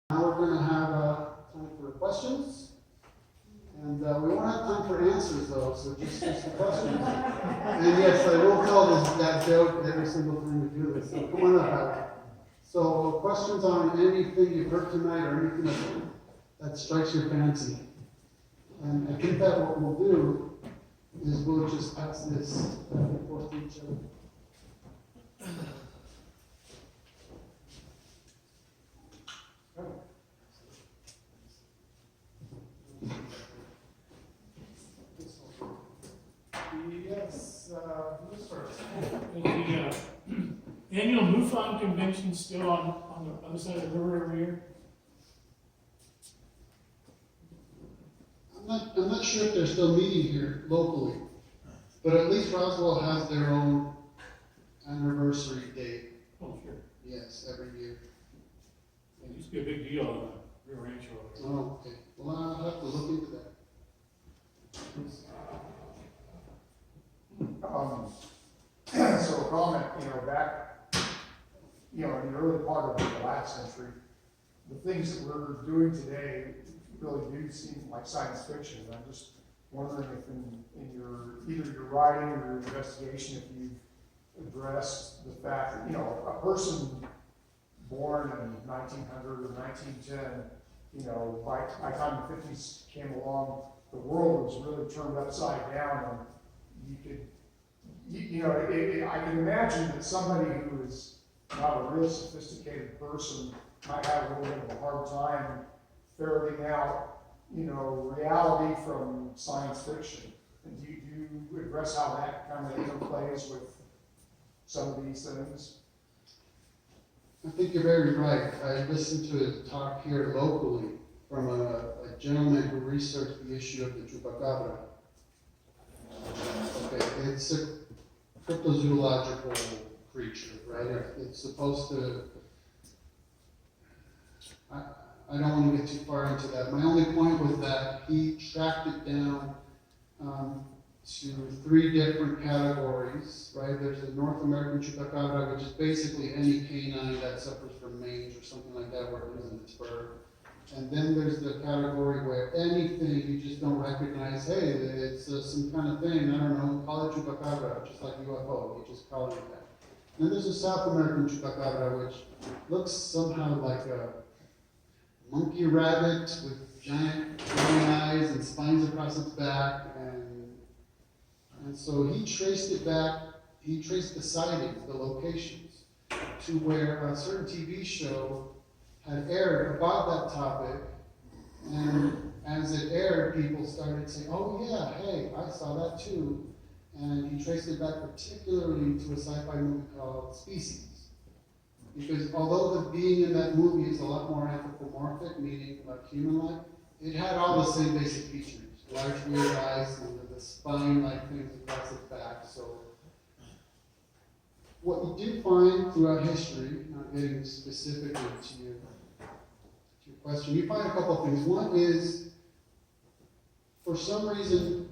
Now we're going to have time for questions. And we won't have time for answers, though, so just the questions. And yes, I will tell that joke every single time we do this. So come on up, Alex. So questions on anything you've heard tonight or anything that strikes your fancy. And I think that what we'll do is we'll just pass this back and forth to each other. Yes, who's first? The annual MUFON convention still on the other side of the river every year? I'm not sure if they're still meeting here locally, but at least Roswell has their own anniversary date. Oh, sure. Yes, every year. It used to be a big deal on the Rio Rancho. Oh, okay. Well, I'll have to look into that. So a comment, back, in the early part of the last century, the things that we're doing today really do seem like science fiction. And I'm just wondering if in either your writing or your investigation, if you've addressed the fact that, a person born in 1900 or 1910, by the time the 50s came along, the world was really turned upside down, and you could, I can imagine that somebody who is not a real sophisticated person might have a little bit of a hard time ferreting out, reality from science fiction. And do you address how that kind of interplays with some of these things? I think you're very right. I listened to a talk here locally from a gentleman who researched the issue of the chupacabra. Okay, it's a cryptozoological creature, right? It's supposed to. I don't want to get too far into that. My only point was that he tracked it down to 3 different categories, right? There's the North American chupacabra, which is basically any canine that suffers from mange or something like that, where it lives in its fur. And then there's the category where anything you just don't recognize, hey, it's some kind of thing, I don't know, call it chupacabra, just like UFO, you just call it that. And then there's the South American chupacabra, which looks somehow like a monkey rabbit with giant glowing eyes and spines across its back, and so he traced it back, he traced the sightings, the locations, to where a certain TV show had aired about that topic, and as it aired, people started saying, oh yeah, hey, I saw that too, and he traced it back particularly to a sci-fi movie called Species. Because although the being in that movie is a lot more anthropomorphic, meaning like human-like, it had all the same basic features. Large weird eyes and the spine-like things across its back. So what you do find throughout history, not getting specifically to your question, you find a couple of things. One is, for some reason,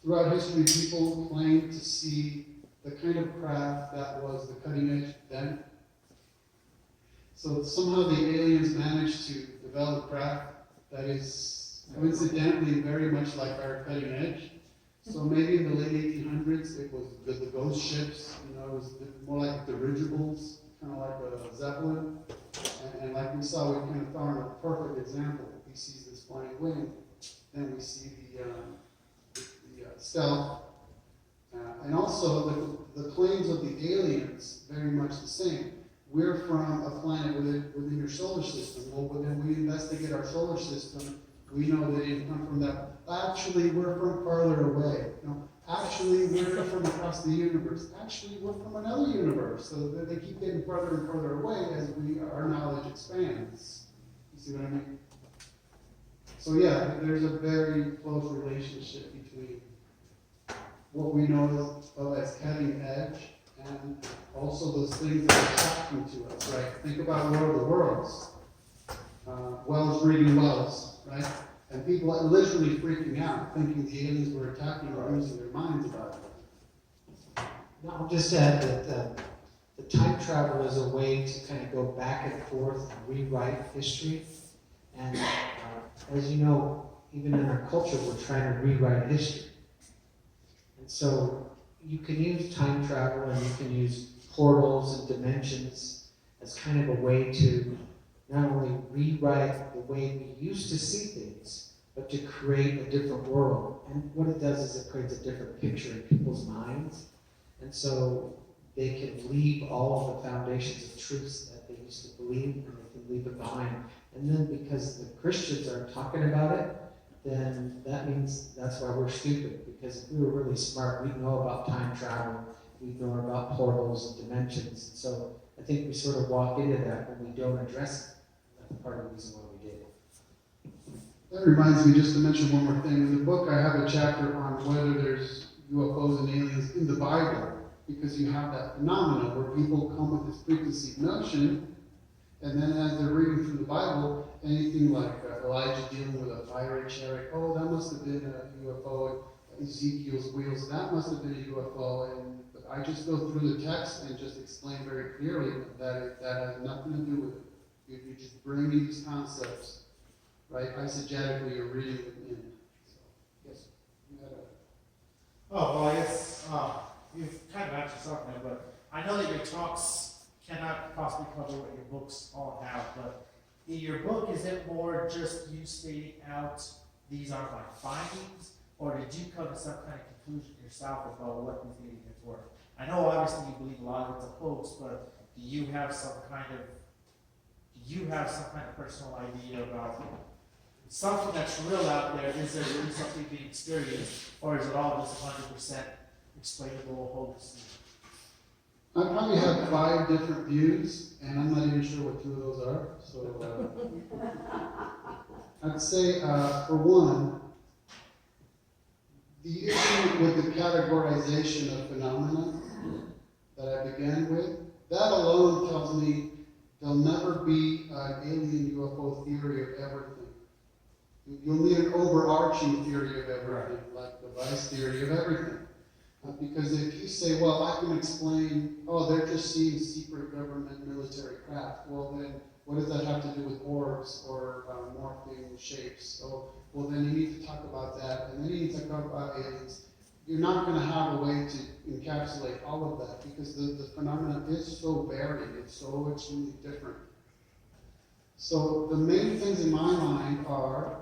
throughout history, people claim to see the kind of craft that was the cutting edge then. So somehow the aliens managed to develop craft that is coincidentally very much like our cutting edge. So maybe in the late 1800s, it was the ghost ships, it was more like dirigibles, kind of like a Zeppelin. And like we saw, we kind of found a perfect example. We see this flying wing, then we see the stealth. And also the claims of the aliens, very much the same. We're from a planet within your solar system. Well, when we investigate our solar system, we know they didn't come from that. Actually, we're from farther away. Actually, we're from across the universe. Actually, we're from another universe. So they keep getting further and further away as our knowledge expands. You see what I mean? So yeah, there's a very close relationship between what we know of as cutting edge and also those things that are talking to us, right? Think about War of the Worlds. Wells reading Wells, right? And people are literally freaking out, thinking the aliens were attacking or losing their minds about it. I'll just add that the time travel is a way to kind of go back and forth and rewrite history. And as you know, even in our culture, we're trying to rewrite history. And so you can use time travel and you can use portals and dimensions as kind of a way to not only rewrite the way we used to see things, but to create a different world. And what it does is it creates a different picture in people's minds. And so they can leave all of the foundations of truths that they used to believe, and they can leave it behind. And then because the Christians aren't talking about it, then that means that's why we're stupid. Because if we were really smart, we'd know about time travel, we'd know about portals and dimensions. And so I think we sort of walk into that when we don't address it. That's part of the reason why we did it. That reminds me, just to mention one more thing. In the book, I have a chapter on whether there's UFOs and aliens in the Bible, because you have that phenomenon where people come with this preconceived notion, and then as they're reading through the Bible, anything like Elijah dealing with a fiery chariot, oh, that must have been a UFO. Ezekiel's wheels, that must have been a UFO. And I just go through the text and just explain very clearly that that has nothing to do with it. You just bring these concepts, right? Eisegetically, you're reading them in. So, yes, you had a... Oh, well, I guess you've kind of answered something, but I know that your talks cannot possibly cover what your books all have, but in your book, is it more just you stating out, these are my findings, or did you come to some kind of conclusion yourself about what these aliens were? I know obviously you believe a lot of it's a hoax, but do you have some kind of personal idea about something that's real out there? Is there really something being experienced, or is it all just 100% explainable hoax? I probably have 5 different views, and I'm not even sure what 2 of those are. So I'd say, for one, the issue with the categorization of phenomena that I began with, that alone tells me there'll never be an alien UFO theory of everything. You'll need an overarching theory of everything, like the Vice theory of everything. Because if you say, well, I can explain, oh, they're just seeing secret government military craft, well then, what does that have to do with orbs or morphing shapes? So, well then you need to talk about that, and then you need to talk about aliens. You're not going to have a way to encapsulate all of that, because the phenomenon is so varied, it's so extremely different. So the main things in my mind are,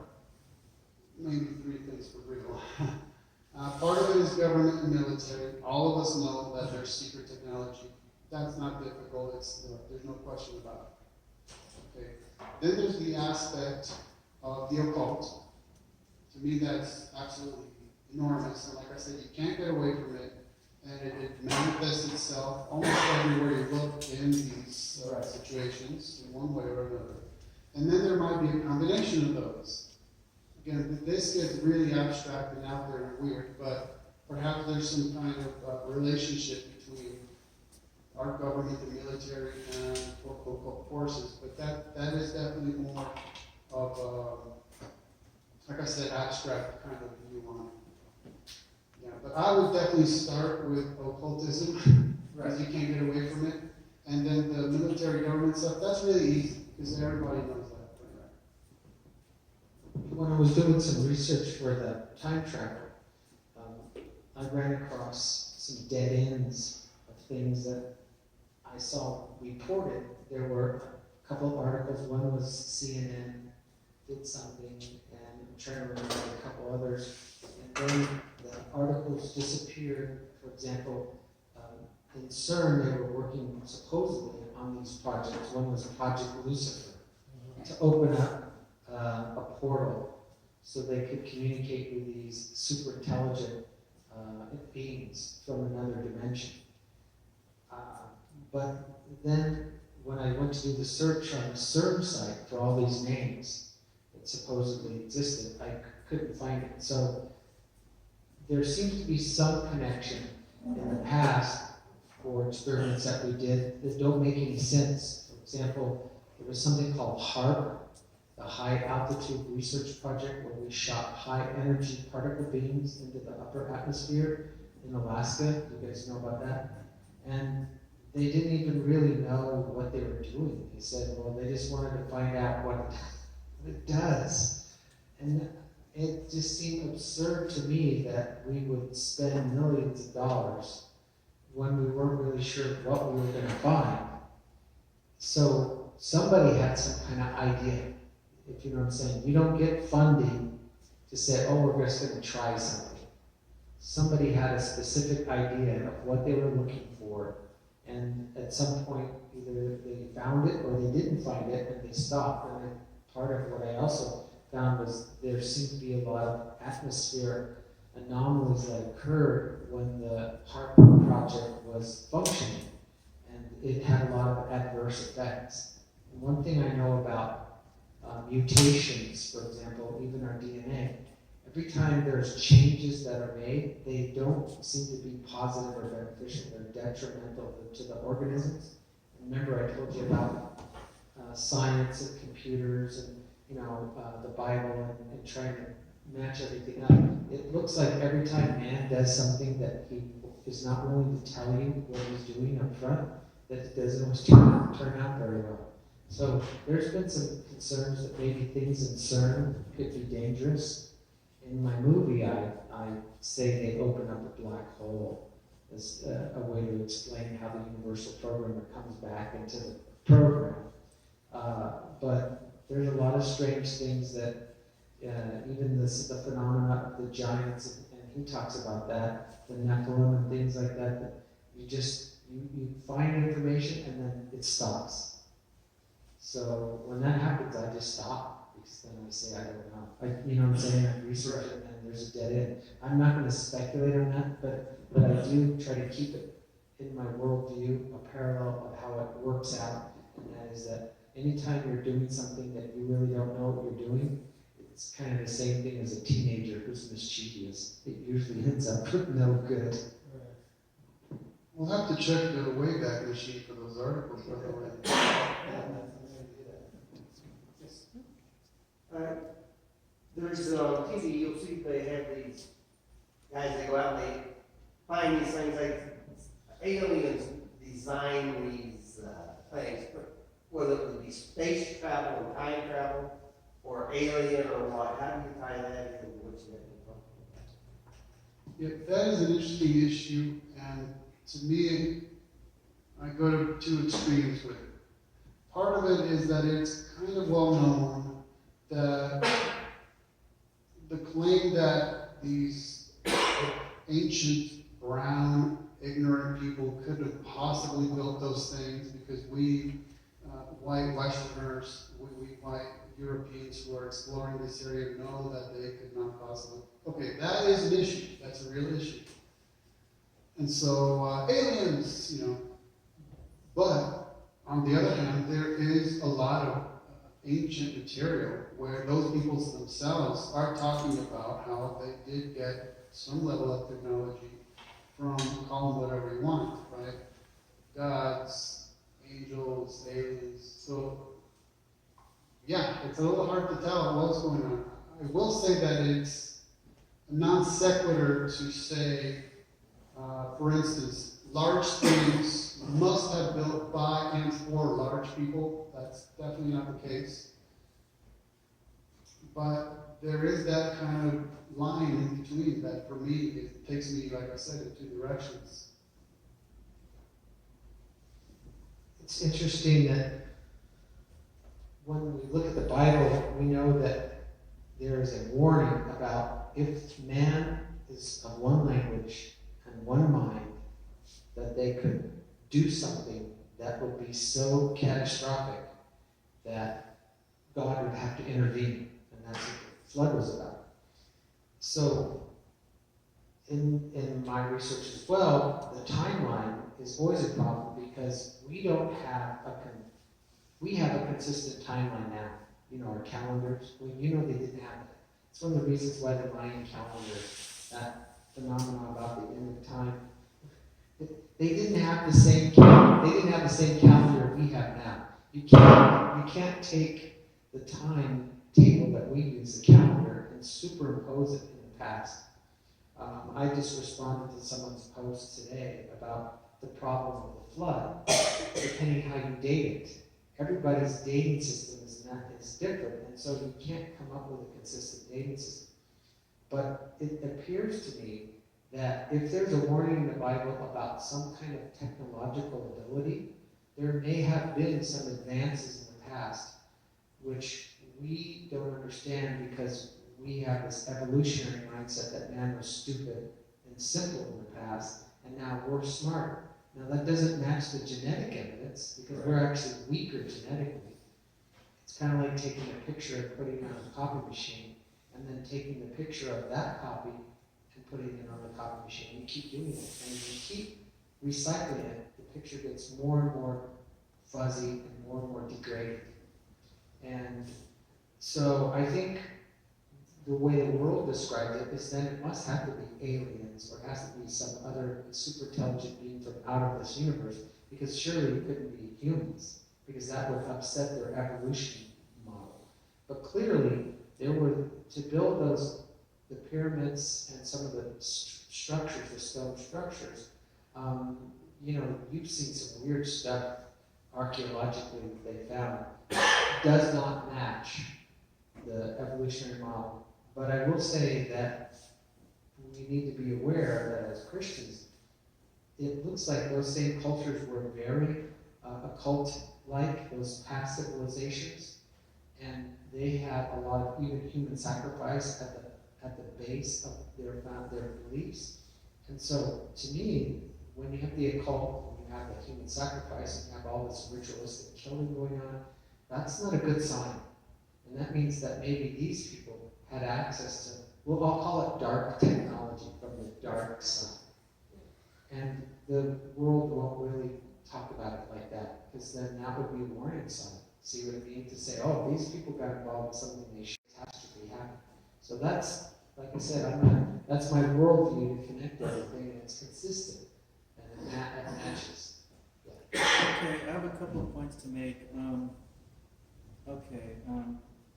maybe 3 things for real. Part of it is government and military. All of us know that there's secret technology. That's not difficult. There's no question about it. Okay. Then there's the aspect of the occult. To me, that's absolutely enormous. And like I said, you can't get away from it. And it manifests itself almost everywhere you look in these situations, in one way or another. And then there might be a combination of those. Again, this gets really abstract and out there and weird, but perhaps there's some kind of relationship between our government, the military, and local forces. But that is definitely more of, like I said, abstract kind of view on it. Yeah, but I would definitely start with occultism, because you can't get away from it. And then the military government stuff, that's really easy, because everybody knows that. When I was doing some research for the time travel, I ran across some dead ends of things that I saw reported. There were a couple of articles. One was CNN did something, and I'm trying to remember a couple others. And then the articles disappeared. For example, in CERN, they were working supposedly on these projects. One was Project Lucifer, to open up a portal so they could communicate with these super intelligent beings from another dimension. But then when I went to do the search on the CERN site for all these names that supposedly existed, I couldn't find it. So there seems to be some connection in the past for experiments that we did that don't make any sense. For example, there was something called HARP, the High Altitude Research Project, where we shot high energy particle beams into the upper atmosphere in Alaska. You guys know about that? And they didn't even really know what they were doing. They said, well, they just wanted to find out what it does. And it just seemed absurd to me that we would spend millions of dollars when we weren't really sure what we were going to find. So somebody had some kind of idea, if you know what I'm saying. You don't get funding to say, oh, we're just going to try something. Somebody had a specific idea of what they were looking for, and at some point, either they found it or they didn't find it, and they stopped. And part of what I also found was there seemed to be a lot of atmospheric anomalies that occurred when the Harper project was functioning, and it had a lot of adverse effects. And one thing I know about mutations, for example, even our DNA, every time there's changes that are made, they don't seem to be positive or beneficial. They're detrimental to the organisms. Remember, I told you about science and computers and the Bible and trying to match everything up. It looks like every time man does something that he is not willing to tell you what he's doing up front, that it doesn't always turn out very well. So there's been some concerns that maybe things in CERN could be dangerous. In my movie, I say they open up a black hole as a way to explain how the universal programmer comes back into the program. But there's a lot of strange things that even the phenomena of the giants, and he talks about that, the Nephilim and things like that, that you find information and then it stops. So when that happens, I just stop, because then I say, I don't know. You know what I'm saying? I research it and then there's a dead end. I'm not going to speculate on that, but I do try to keep it in my worldview, a parallel of how it works out, and that is that anytime you're doing something that you really don't know what you're doing, it's kind of the same thing as a teenager who's mischievous. It usually ends up with no good. We'll have to check the Wayback Machine for those articles, by the way. There's TV, you'll see they have these guys that go out and they find these things, like aliens design these things, whether it would be space travel or time travel or alien or what. How do you tie that into what you Yeah, that is an interesting issue, and to me, I go to two extremes with it. Part of it is that it's kind of well known that the claim that these ancient, brown, ignorant people could have possibly built those things because we, white Westerners, we white Europeans who are exploring this area know that they could not possibly. Okay, that is an issue. That's a real issue. And so, aliens, But, on the other hand, there is a lot of ancient material where those peoples themselves are talking about how they did get some level of technology from, call them whatever you want, right? Gods, angels, aliens. So, yeah, it's a little hard to tell what's going on. I will say that it's a non sequitur to say, for instance, large things must have built by and for large people. That's definitely not the case. But there is that kind of line in between that, for me, it takes me, like I said, in two directions. It's interesting that when we look at the Bible, we know that there is a warning about if man is of one language and one mind, that they could do something that would be so catastrophic that God would have to intervene. And that's what the flood was about. So, in my research as well, the timeline is always a problem because we don't have we have a consistent timeline now. Our calendars, they didn't have that. It's one of the reasons why the Mayan calendar, that phenomenon about the end of time, they didn't have the same calendar we have now. You can't take the time table that we use, the calendar, and superimpose it in the past. I just responded to someone's post today about the problem of the flood, depending how you date it. Everybody's dating system is different, and so you can't come up with a consistent dating system. But it appears to me that if there's a warning in the Bible about some kind of technological ability, there may have been some advances in the past which we don't understand because we have this evolutionary mindset that man was stupid and simple in the past, and now we're smarter. Now that doesn't match the genetic evidence because we're actually weaker genetically. It's kind of like taking a picture and putting it on a copy machine, and then taking the picture of that copy and putting it on the copy machine. You keep doing it, and you keep recycling it, the picture gets more and more fuzzy and more degraded. And so I think the way the world describes it is then it must have to be aliens, or it has to be some other super intelligent being from out of this universe, because surely it couldn't be humans, because that would upset their evolution model. But clearly, there were, to build the pyramids and some of the structures, the stone structures, you've seen some weird stuff archaeologically that they found, does not match the evolutionary model. But I will say that we need to be aware that as Christians, it looks like those same cultures were very occult-like, those past civilizations, and they had a lot of even human sacrifice at the base of their beliefs. And so, to me, when you have the occult, when you have the human sacrifice, and you have all this ritualistic killing going on, that's not a good sign. And that means that maybe these people had access to, well, I'll call it dark technology from the dark side. And the world won't really talk about it like that, because then that would be a warning sign. See what I mean? To say, oh, these people got involved with something they should catastrophe happen. So that's, like I said, that's my worldview to connect everything, and it's consistent, and it matches. Yeah. Okay, I have a couple of points to make.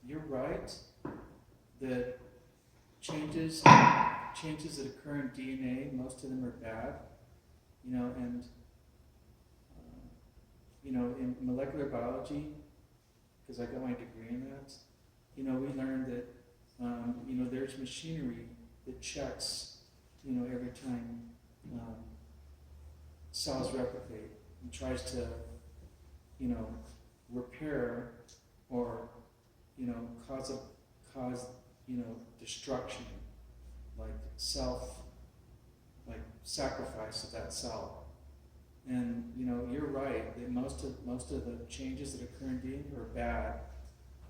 You're right that changes that occur in DNA, most of them are bad, and in molecular biology, because I got my degree in that, we learned that there's machinery that checks, every time cells replicate and tries to, repair or, cause destruction, like sacrifice of that cell. And you're right that most of the changes that occur in DNA are bad,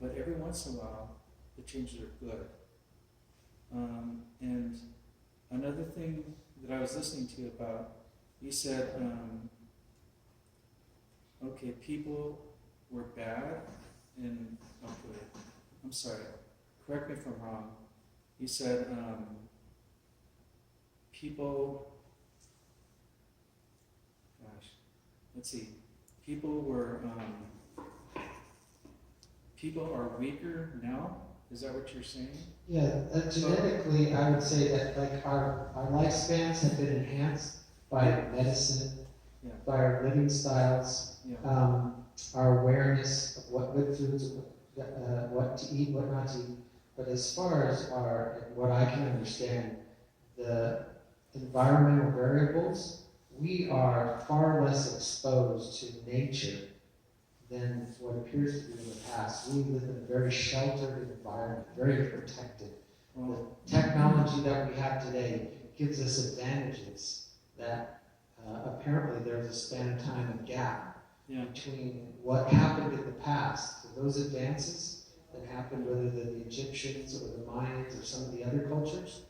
but every once in a while the changes are good. And another thing that I was listening to you about, you said, people were bad, and I'm sorry, correct me if I'm wrong. You said people are weaker now? Is that what you're saying? Yeah, genetically, I would say that like our lifespans have been enhanced by medicine, Yeah. by our living styles, Yeah. our awareness of what good foods, what to eat, what not to eat. But as far as what I can understand, the environmental variables, we are far less exposed to nature than what appears to be in the past. We live in a very sheltered environment, very protected. The technology that we have today gives us advantages that apparently there's a span of time and gap between what happened in the past, those advances that happened, whether they're the Egyptians or the Mayans or some of the other cultures.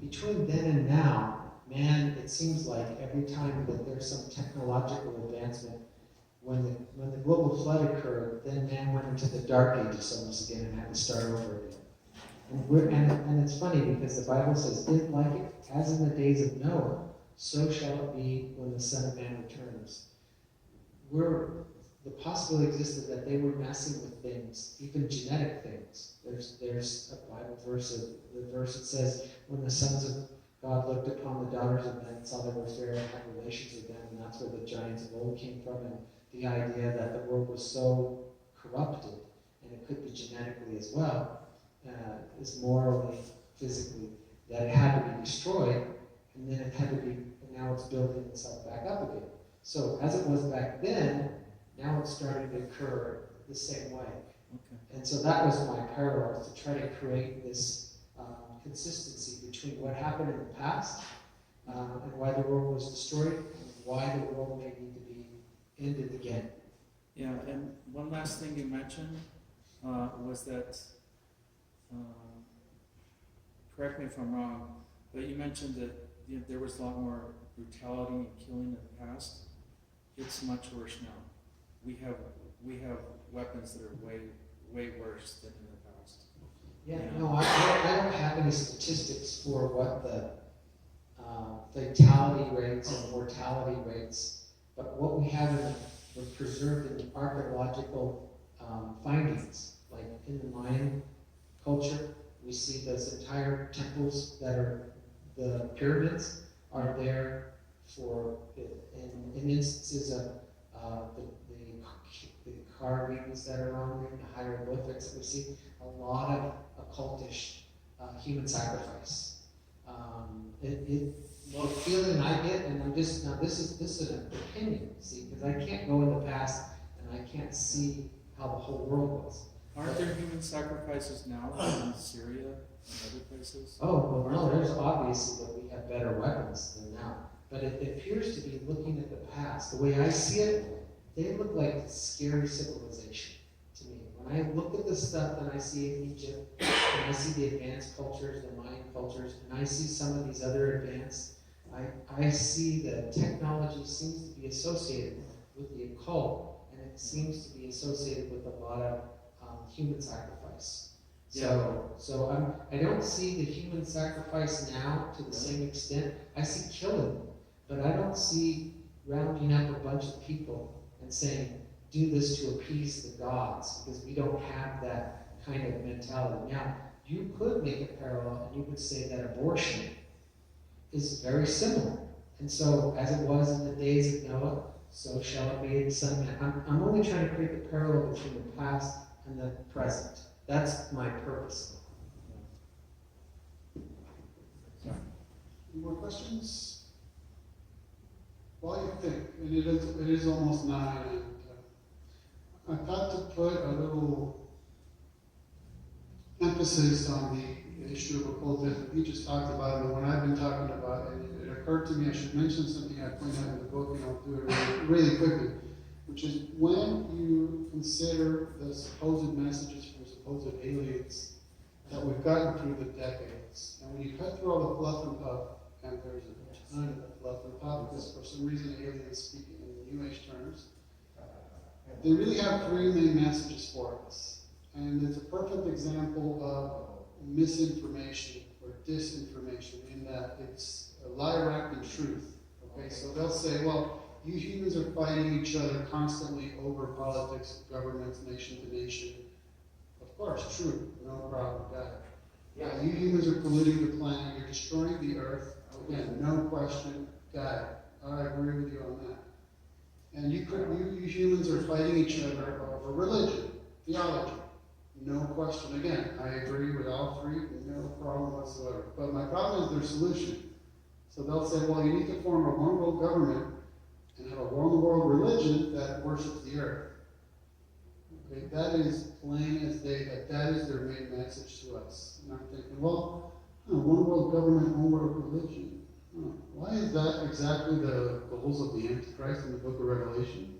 Between then and now, man, it seems like every time that there's some technological advancement, when the global flood occurred, then man went into the dark ages almost again and had to start over again. And it's funny because the Bible says, "If like it, as in the days of Noah, so shall it be when the Son of Man returns." The possibility existed that they were messing with things, even genetic things. There's a Bible verse, the verse that says, "When the sons of God looked upon the daughters of men, saw they were fair and had relations with them, and that's where the giants of old came from, and the idea that the world was so corrupted, and it could be genetically as well, is morally, physically, that it had to be destroyed, and then it had to be, and now it's building itself back up again. So as it was back then, now it's starting to occur the same way. Okay. And so that was my parallel, to try to create this consistency between what happened in the past and why the world was destroyed, and why the world may need to be ended again. Yeah, and one last thing you mentioned was that, correct me if I'm wrong, but you mentioned that there was a lot more brutality and killing in the past. It's much worse now. We have weapons that are way worse than in the past. Yeah, no, I don't have any statistics for what the fatality rates and mortality rates, but what we have were preserved in archaeological findings, like in the Mayan culture, we see those entire temples that are the pyramids are there for in instances of the carvings that are on there, the hieroglyphics that we see, a lot of occultish human sacrifice. The feeling I get, and I'm just, now this is an opinion, see, because I can't go in the past and I can't see how the whole world was. Aren't there human sacrifices now in Syria and other places? Oh, well, no, there's obviously that we have better weapons than now. But it appears to be looking at the past. The way I see it, they look like scary civilization to me. When I look at the stuff that I see in Egypt, and I see the advanced cultures, the Mayan cultures, and I see some of these other advanced, I see that technology seems to be associated with the occult, and it seems to be associated with a lot of human sacrifice. So I don't see the human sacrifice now to the same extent. I see killing, but I don't see rounding up a bunch of people and saying, do this to appease the gods, because we don't have that kind of mentality. Now, you could make a parallel, and you could say that abortion is very similar. And so, as it was in the days of Noah, so shall it be in the Son of Man. I'm only trying to create the parallel between the past and the present. That's my purpose. Any more questions? While you think, and it is almost 9, and I thought to put a little emphasis on the issue of occultism. He just talked about it, and when I've been talking about it, it occurred to me I should mention something I point out in the book, and I'll do it really quickly, which is when you consider the supposed messages from supposed aliens that we've gotten through the decades, and when you cut through all the fluff and puff, and there's a ton of fluff and puff, because for some reason aliens speak in New Age terms, they really have 3 main messages for us. And it's a perfect example of misinformation or disinformation in that it's a lie wrapped in truth. Okay, so they'll say, well, you humans are fighting each other constantly over politics, governments, nation to nation. Of course, true, no problem, got it. Yeah, you humans are polluting the planet, you're destroying the earth. Again, no question, got it. I agree with you on that. And you humans are fighting each other over religion, theology. No question. Again, I agree with all 3, no problem whatsoever. But my problem is their solution. So they'll say, well, you need to form a one world government and have a one world religion that worships the earth. Okay, that is plain as day, that is their main message to us. And I'm thinking, well, one world government, one world religion. Why is that exactly the goals of the Antichrist in the book of Revelation?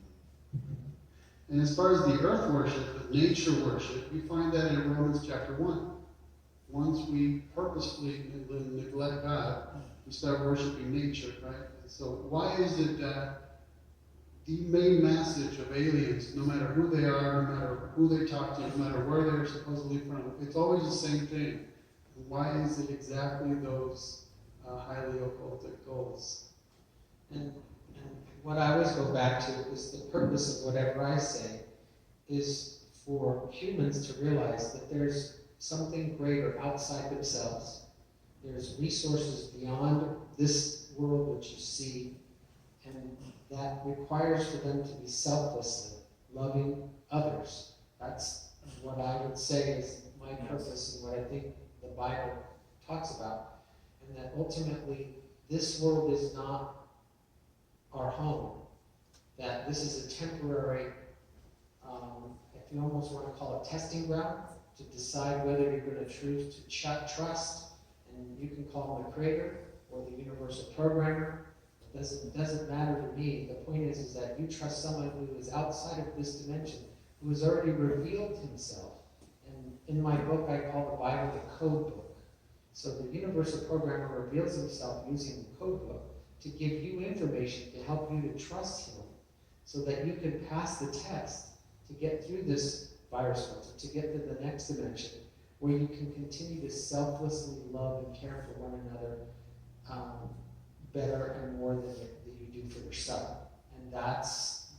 And as far as the earth worship, the nature worship, we find that in Romans chapter 1. Once we purposefully neglect God, we start worshiping nature, right? And so why is it that the main message of aliens, no matter who they are, no matter who they talk to, no matter where they're supposedly from, it's always the same thing? And why is it exactly those highly occultic goals? And what I always go back to is the purpose of whatever I say is for humans to realize that there's something greater outside themselves. There's resources beyond this world which you see, and that requires for them to be selflessly loving others. That's what I would say is my purpose and what I think the Bible talks about. And that ultimately, this world is not our home. That this is a temporary, if you almost want to call it testing ground, to decide whether you're going to choose to trust, and you can call him the creator or the universal programmer. It doesn't matter to me. The point is that you trust someone who is outside of this dimension, who has already revealed himself. And in my book, I call the Bible the code book. So the universal programmer reveals himself using the code book to give you information to help you to trust him, so that you can pass the test to get through this virus filter, to get to the next dimension, where you can continue to selflessly love and care for one another better and more than you do for yourself. And that's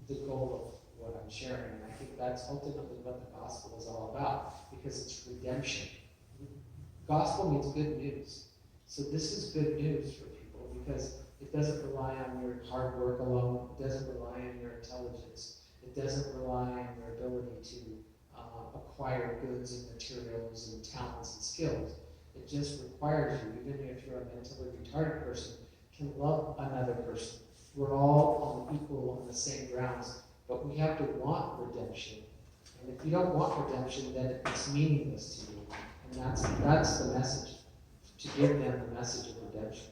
the goal of what I'm sharing. And I think that's ultimately what the gospel is all about, because it's redemption. Gospel means good news. So this is good news for people, because it doesn't rely on your hard work alone. It doesn't rely on your intelligence. It doesn't rely on your ability to acquire goods and materials and talents and skills. It just requires you, even if you're a mentally retarded person, can love another person. We're all on equal on the same grounds, but we have to want redemption. And if you don't want redemption, then it's meaningless to you. And that's the message, to give them the message of redemption.